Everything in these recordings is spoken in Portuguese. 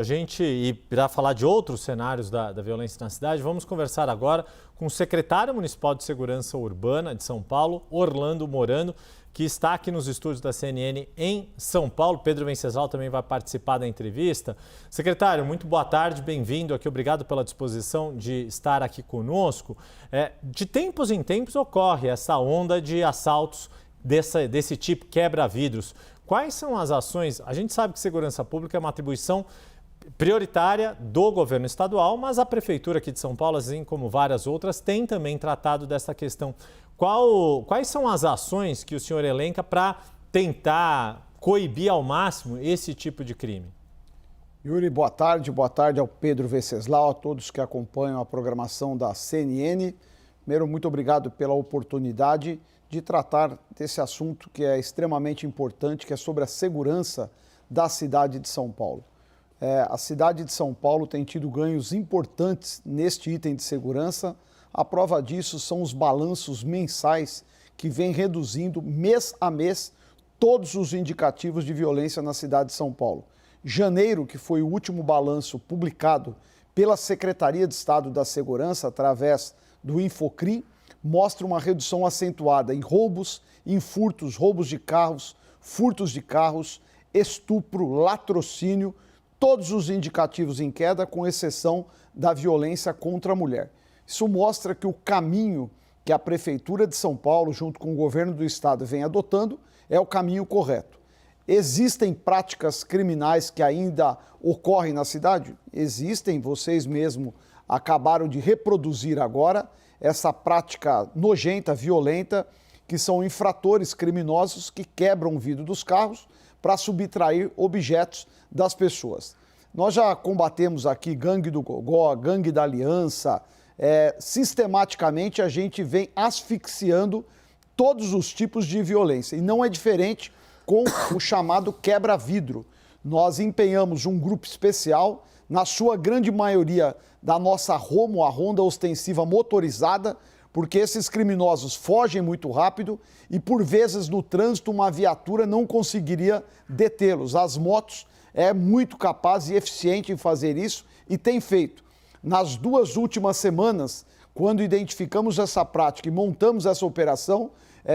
A gente, e para falar de outros cenários da violência na cidade, vamos conversar agora com o secretário municipal de Segurança Urbana de São Paulo, Orlando Morano, que está aqui nos estúdios da CNN em São Paulo. Pedro Venceslau também vai participar da entrevista. Secretário, muito boa tarde, bem-vindo aqui, obrigado pela disposição de estar aqui conosco. De tempos em tempos ocorre essa onda de assaltos desse tipo, quebra-vidros. Quais são as ações? A gente sabe que segurança pública é uma atribuição prioritária do governo estadual, mas a Prefeitura aqui de São Paulo, assim como várias outras, tem também tratado dessa questão. Quais são as ações que o senhor elenca para tentar coibir ao máximo esse tipo de crime? Yuri, boa tarde ao Pedro Venceslau, a todos que acompanham a programação da CNN. Primeiro, muito obrigado pela oportunidade de tratar desse assunto que é extremamente importante, que é sobre a segurança da cidade de São Paulo. A cidade de São Paulo tem tido ganhos importantes neste item de segurança. A prova disso são os balanços mensais que vêm reduzindo mês a mês todos os indicativos de violência na cidade de São Paulo. Janeiro, que foi o último balanço publicado pela Secretaria de Estado da Segurança, através do Infocrim, mostra uma redução acentuada em roubos, em furtos, roubos de carros, furtos de carros, estupro, latrocínio, todos os indicativos em queda, com exceção da violência contra a mulher. Isso mostra que o caminho que a Prefeitura de São Paulo, junto com o governo do estado, vem adotando é o caminho correto. Existem práticas criminais que ainda ocorrem na cidade? Existem, vocês mesmo acabaram de reproduzir agora essa prática nojenta, violenta, que são infratores criminosos que quebram o vidro dos carros para subtrair objetos das pessoas. Nós já combatemos aqui gangue do Gogó, gangue da Aliança. Sistematicamente a gente vem asfixiando todos os tipos de violência. E não é diferente com o chamado quebra-vidro. Nós empenhamos um grupo especial, na sua grande maioria da nossa ROMO, a Ronda Ostensiva Motorizada, porque esses criminosos fogem muito rápido e, por vezes, no trânsito, uma viatura não conseguiria detê-los. As motos é muito capaz e eficiente em fazer isso e tem feito. Nas 2 últimas semanas, quando identificamos essa prática e montamos essa operação,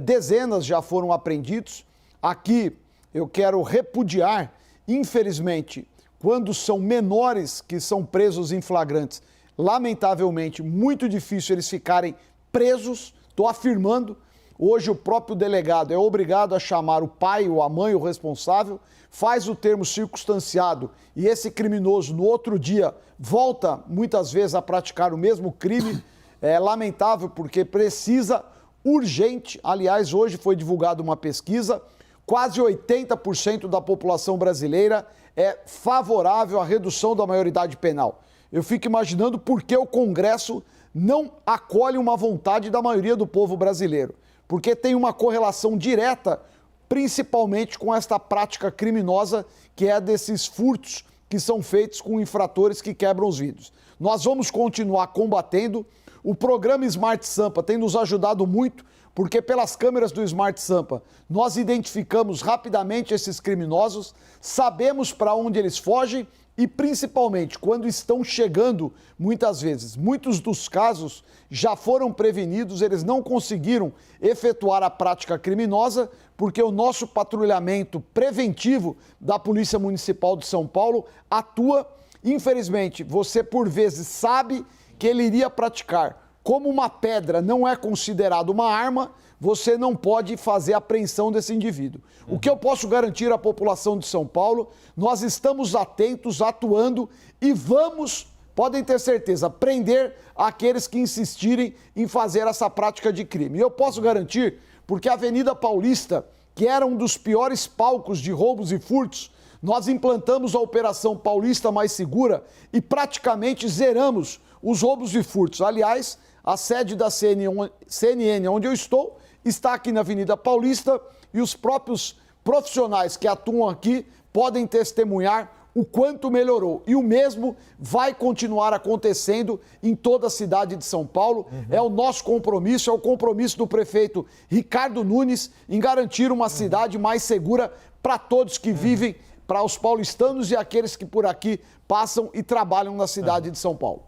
dezenas já foram apreendidos. Aqui eu quero repudiar, infelizmente, quando são menores que são presos em flagrantes, lamentavelmente, muito difícil eles ficarem presos, estou afirmando. Hoje o próprio delegado é obrigado a chamar o pai ou a mãe, o responsável, faz o termo circunstanciado e esse criminoso no outro dia volta muitas vezes a praticar o mesmo crime. É lamentável porque precisa urgente. Aliás, hoje foi divulgada uma pesquisa, quase 80% da população brasileira é favorável à redução da maioridade penal. Eu fico imaginando por que o Congresso não acolhe uma vontade da maioria do povo brasileiro. Porque tem uma correlação direta, principalmente com esta prática criminosa, que é desses furtos que são feitos com infratores que quebram os vidros. Nós vamos continuar combatendo. O programa Smart Sampa tem nos ajudado muito, porque pelas câmeras do Smart Sampa nós identificamos rapidamente esses criminosos, sabemos para onde eles fogem e principalmente quando estão chegando, muitas vezes, muitos dos casos já foram prevenidos, eles não conseguiram efetuar a prática criminosa porque o nosso patrulhamento preventivo da Polícia Municipal de São Paulo atua. Infelizmente, você por vezes sabe que ele iria praticar. Como uma pedra não é considerado uma arma, você não pode fazer a apreensão desse indivíduo. O que eu posso garantir à população de São Paulo, nós estamos atentos, atuando e vamos, podem ter certeza, prender aqueles que insistirem em fazer essa prática de crime. E eu posso garantir, porque a Avenida Paulista, que era um dos piores palcos de roubos e furtos, nós implantamos a Operação Paulista Mais Segura e praticamente zeramos os roubos e furtos. Aliás, a sede da CNN, onde eu estou, está aqui na Avenida Paulista e os próprios profissionais que atuam aqui podem testemunhar o quanto melhorou. E o mesmo vai continuar acontecendo em toda a cidade de São Paulo. É o nosso compromisso, é o compromisso do prefeito Ricardo Nunes em garantir uma cidade mais segura para todos que vivem para os paulistanos e aqueles que por aqui passam e trabalham na cidade de São Paulo.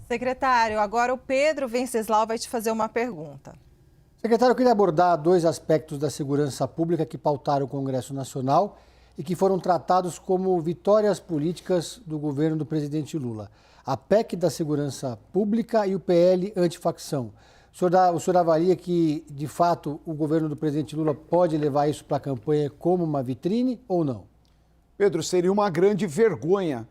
Secretário, agora o Pedro Venceslau vai te fazer uma pergunta. Secretário, eu queria abordar dois aspectos da segurança pública que pautaram o Congresso Nacional e que foram tratados como vitórias políticas do governo do presidente Lula. A PEC da segurança pública e o PL antifacção. O senhor avalia que, de fato, o governo do presidente Lula pode levar isso para a campanha como uma vitrine ou não? Pedro, seria uma grande vergonha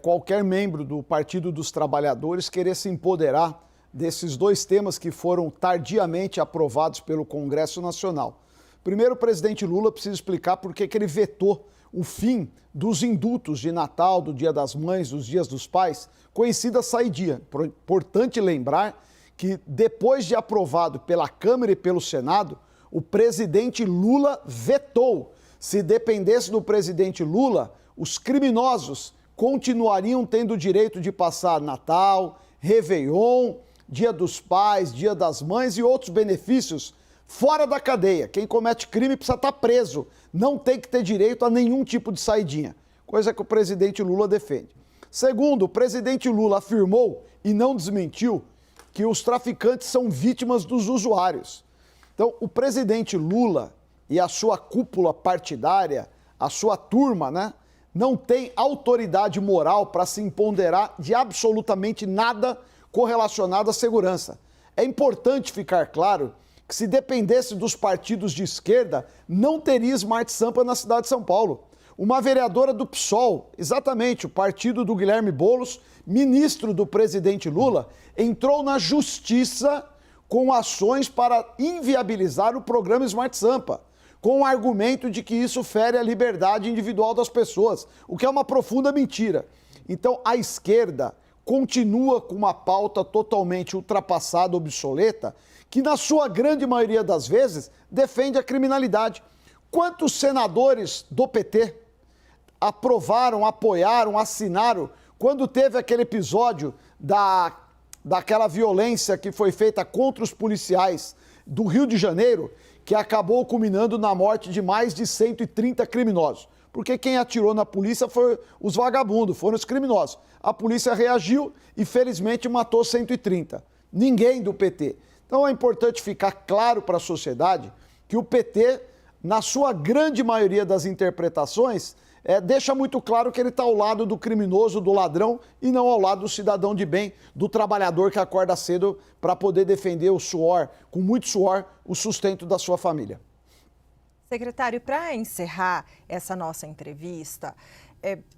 qualquer membro do Partido dos Trabalhadores querer se empoderar desses dois temas que foram tardiamente aprovados pelo Congresso Nacional. Primeiro, o presidente Lula precisa explicar por que ele vetou o fim dos indultos de Natal, do Dia das Mães, dos Dias dos Pais, conhecida saidia. Importante lembrar que depois de aprovado pela Câmara e pelo Senado, o presidente Lula vetou. Se dependesse do presidente Lula, os criminosos continuariam tendo o direito de passar Natal, Réveillon, Dia dos Pais, Dia das Mães e outros benefícios fora da cadeia. Quem comete crime precisa estar preso, não tem que ter direito a nenhum tipo de saidinha, coisa que o presidente Lula defende. Segundo, o presidente Lula afirmou e não desmentiu que os traficantes são vítimas dos usuários. Então, o presidente Lula e a sua cúpula partidária, a sua turma, não tem autoridade moral para se empoderar de absolutamente nada correlacionado à segurança. É importante ficar claro que se dependesse dos partidos de esquerda, não teria Smart Sampa na cidade de São Paulo. Uma vereadora do PSOL, exatamente, o partido do Guilherme Boulos, ministro do presidente Lula, entrou na justiça com ações para inviabilizar o programa Smart Sampa, com o argumento de que isso fere a liberdade individual das pessoas, o que é uma profunda mentira. Então, a esquerda continua com uma pauta totalmente ultrapassada, obsoleta, que na sua grande maioria das vezes defende a criminalidade. Quantos senadores do PT aprovaram, apoiaram, assinaram quando teve aquele episódio daquela violência que foi feita contra os policiais do Rio de Janeiro, que acabou culminando na morte de mais de 130 criminosos? Porque quem atirou na polícia foi os vagabundos, foram os criminosos. A polícia reagiu e felizmente matou 130. Ninguém do PT. Então é importante ficar claro para a sociedade que o PT, na sua grande maioria das interpretações, deixa muito claro que ele está ao lado do criminoso, do ladrão, e não ao lado do cidadão de bem, do trabalhador que acorda cedo para poder defender o suor, com muito suor, o sustento da sua família. Secretário, para encerrar essa nossa entrevista,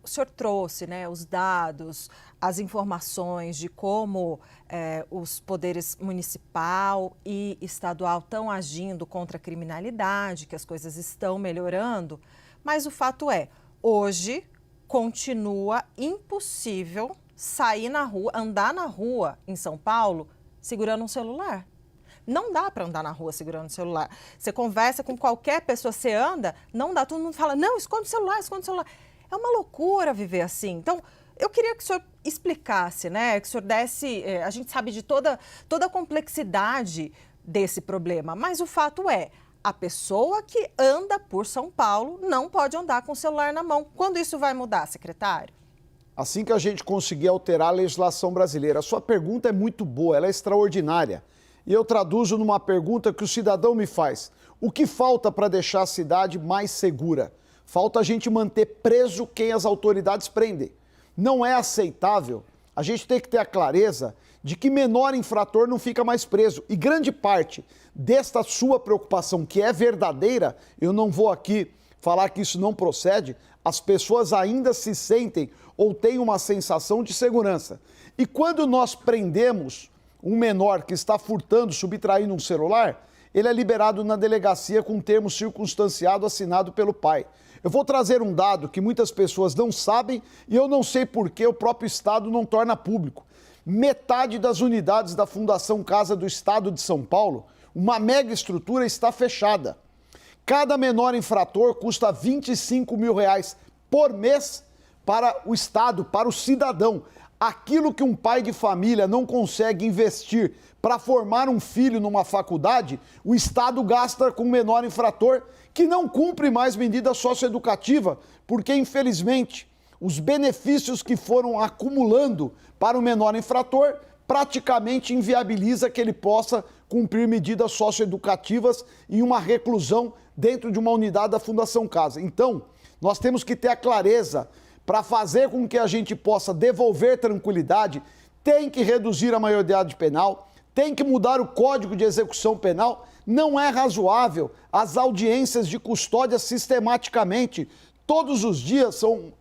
o senhor trouxe os dados, as informações de como os poderes municipal e estadual estão agindo contra a criminalidade, que as coisas estão melhorando, mas o fato é, hoje continua impossível sair na rua, andar na rua em São Paulo segurando um celular. Não dá para andar na rua segurando o celular. Você conversa com qualquer pessoa, você anda, não dá. Todo mundo fala, não, esconde o celular, esconde o celular. É uma loucura viver assim. Então, eu queria que o senhor explicasse, que o senhor desse... a gente sabe de toda a complexidade desse problema, mas o fato é, a pessoa que anda por São Paulo não pode andar com o celular na mão. Quando isso vai mudar, secretário? Assim que a gente conseguir alterar a legislação brasileira. A sua pergunta é muito boa, ela é extraordinária. E eu traduzo numa pergunta que o cidadão me faz. O que falta para deixar a cidade mais segura? Falta a gente manter preso quem as autoridades prendem. Não é aceitável. A gente tem que ter a clareza de que menor infrator não fica mais preso. E grande parte desta sua preocupação, que é verdadeira, eu não vou aqui falar que isso não procede, as pessoas ainda se sentem ou têm uma sensação de segurança. E quando nós prendemos um menor que está furtando, subtraindo um celular, ele é liberado na delegacia com um termo circunstanciado assinado pelo pai. Eu vou trazer um dado que muitas pessoas não sabem e eu não sei por que o próprio Estado não torna público. Metade das unidades da Fundação Casa do Estado de São Paulo, uma mega estrutura, está fechada. Cada menor infrator custa R$25 mil por mês para o Estado, para o cidadão. Aquilo que um pai de família não consegue investir para formar um filho numa faculdade, o Estado gasta com o menor infrator que não cumpre mais medida socioeducativa, porque, infelizmente, os benefícios que foram acumulando para o menor infrator praticamente inviabiliza que ele possa cumprir medidas socioeducativas em uma reclusão dentro de uma unidade da Fundação Casa. Então, nós temos que ter a clareza para fazer com que a gente possa devolver tranquilidade, tem que reduzir a maioridade penal, tem que mudar o Código de Execução Penal. Não é razoável as audiências de custódia sistematicamente, todos os dias são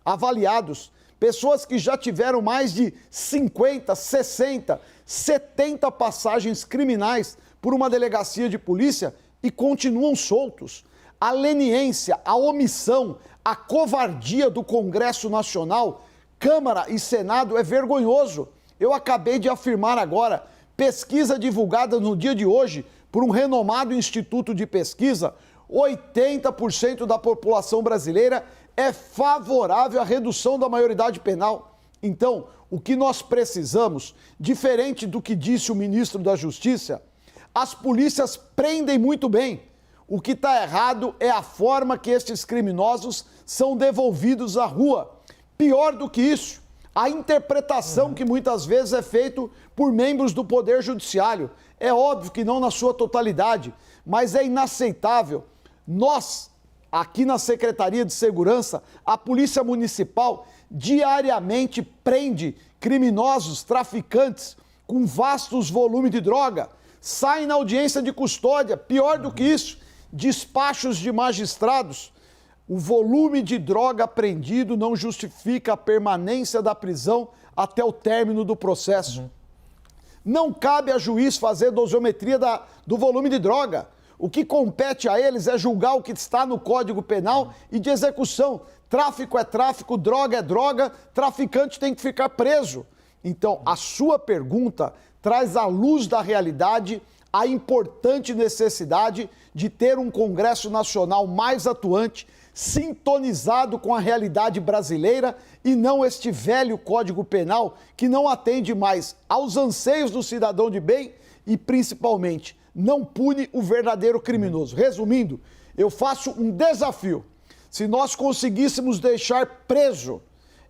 avaliados. Pessoas que já tiveram mais de 50, 60, 70 passagens criminais por uma delegacia de polícia e continuam soltos. A leniência, a omissão, a covardia do Congresso Nacional, Câmara e Senado é vergonhoso. Eu acabei de afirmar agora, pesquisa divulgada no dia de hoje por um renomado instituto de pesquisa, 80% da população brasileira é favorável à redução da maioridade penal. Então, o que nós precisamos, diferente do que disse o ministro da Justiça, as polícias prendem muito bem. O que está errado é a forma que estes criminosos são devolvidos à rua. Pior do que isso, a interpretação que muitas vezes é feita por membros do Poder Judiciário. É óbvio que não na sua totalidade, mas é inaceitável. Nós, aqui na Secretaria de Segurança, a Polícia Municipal diariamente prende criminosos, traficantes com vastos volumes de droga, saem na audiência de custódia. Pior do que isso, despachos de magistrados. O volume de droga apreendido não justifica a permanência da prisão até o término do processo. Não cabe a juiz fazer dosimetria do volume de droga. O que compete a eles é julgar o que está no Código Penal e de execução. Tráfico é tráfico, droga é droga, traficante tem que ficar preso. Então, a sua pergunta traz à luz da realidade a importante necessidade de ter um Congresso Nacional mais atuante, sintonizado com a realidade brasileira e não este velho Código Penal que não atende mais aos anseios do cidadão de bem e, principalmente, não pune o verdadeiro criminoso. Resumindo, eu faço um desafio. Se nós conseguíssemos deixar preso,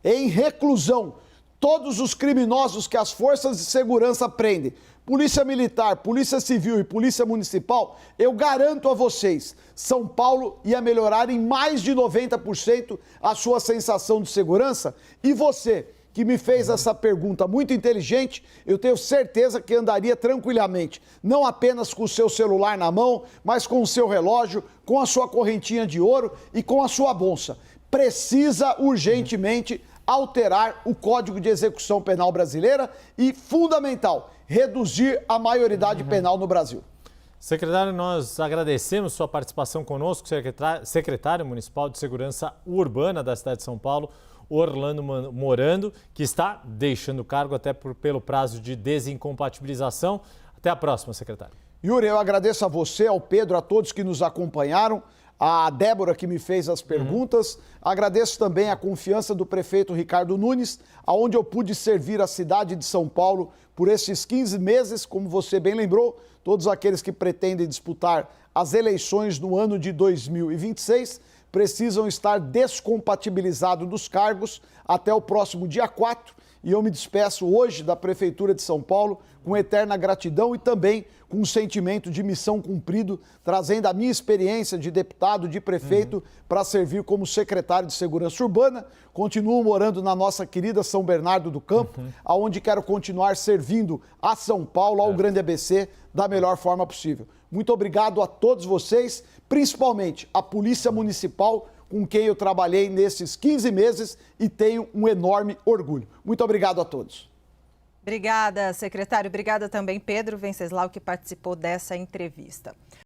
em reclusão, todos os criminosos que as forças de segurança prendem, Polícia Militar, Polícia Civil e Polícia Municipal, eu garanto a vocês, São Paulo ia melhorar em mais de 90% a sua sensação de segurança. E você, que me fez essa pergunta muito inteligente, eu tenho certeza que andaria tranquilamente, não apenas com o seu celular na mão, mas com o seu relógio, com a sua correntinha de ouro e com a sua bolsa. Precisa urgentemente alterar o Código de Execução Penal brasileira e, fundamental, reduzir a maioridade penal no Brasil. Secretário, nós agradecemos sua participação conosco, secretário municipal de Segurança Urbana da cidade de São Paulo, Orlando Morando, que está deixando o cargo até pelo prazo de desincompatibilização. Até a próxima, secretário. Yuri, eu agradeço a você, ao Pedro, a todos que nos acompanharam, a Débora que me fez as perguntas. Agradeço também a confiança do prefeito Ricardo Nunes, aonde eu pude servir a cidade de São Paulo por esses 15 meses, como você bem lembrou, todos aqueles que pretendem disputar as eleições no ano de 2026 precisam estar descompatibilizados dos cargos até o próximo dia 4. E eu me despeço hoje da Prefeitura de São Paulo com eterna gratidão e também com um sentimento de missão cumprido, trazendo a minha experiência de deputado, de prefeito, para servir como secretário de Segurança Urbana. Continuo morando na nossa querida São Bernardo do Campo, aonde quero continuar servindo a São Paulo, ao grande ABC, da melhor forma possível. Muito obrigado a todos vocês, principalmente a Polícia Municipal, com quem eu trabalhei nesses 15 meses e tenho um enorme orgulho. Muito obrigado a todos. Obrigada, secretário. Obrigada também, Pedro Venceslau, que participou dessa entrevista.